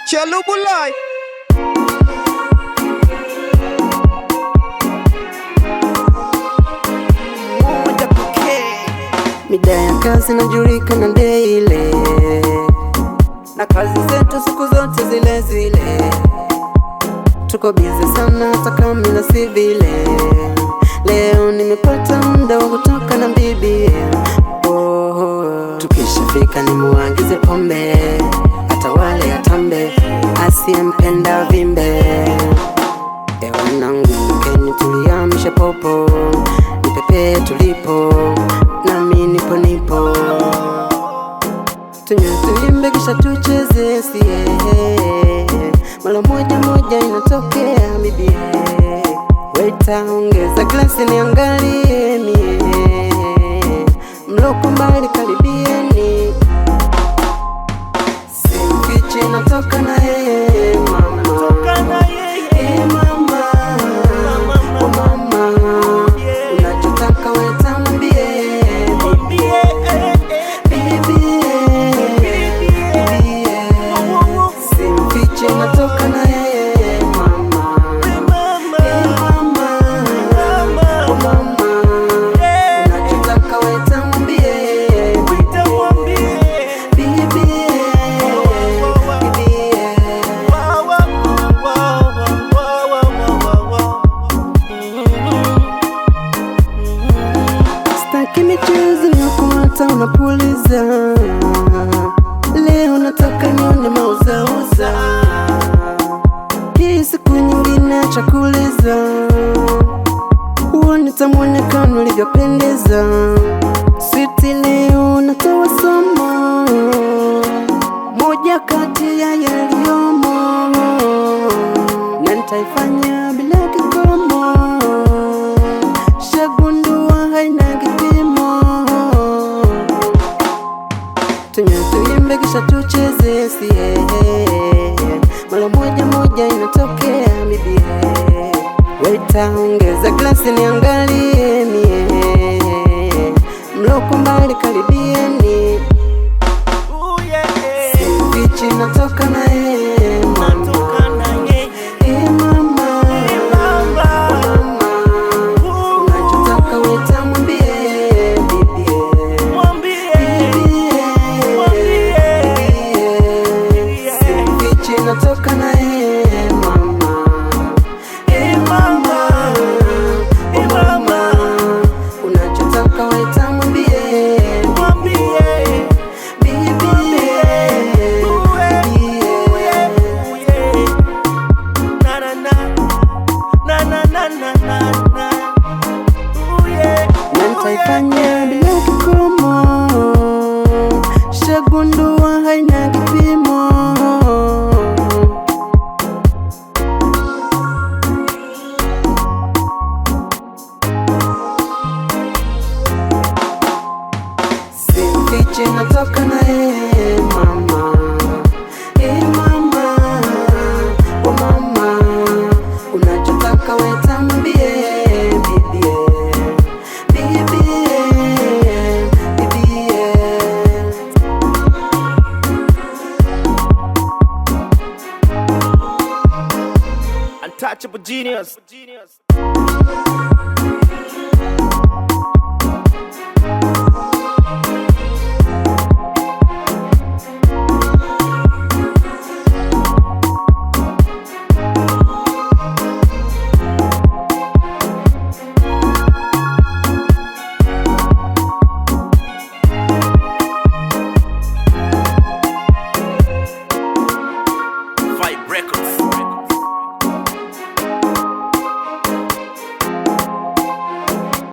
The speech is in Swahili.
Chalubulai. Mida ya kazi najulikana daily, na kazi zetu siku zote zile zile. Tuko busy sana hata kama si vile. Leo nimepata muda wa kutoka na bibi. Tukishafika nimuagize pombe, hata wale atambe, asiyempenda vimbe. Wanangu Kenya tuliamisha popo, nipepe tulipo, nami nipo tunywe tuimbe kisha tucheze sie. Mara moja moja inatokea bibie, waita ongeza glasi niangalie mie, mloko mbali karibieni, simfiche natoka na yeye mama. Michezo ya kumata unapuliza, leo nataka nione mauzauza. Hii siku nyingine chakuliza, uone tamuonekano ulivyopendeza. Sweety leo natoa somo moja kati ya yaliyomo, na nitaifanya bila kikomo. Shagundua haina tunywe tuimbe kisha tucheze sie. Mara moja moja inatokea bibie, waita ongeza glasi niangalie mie, mloko mbali karibieni, simfiche natoka na yeye mama. Natoka na yeye mama. Mama, mama, unachotaka waita mwambie, bibi, na nitaifanya bila kikomo. Shagundua haina kipimo. Natoka na yeye mama. Mama, oh mama, unachotaka waita mwambie, bibie, Untouchable genius.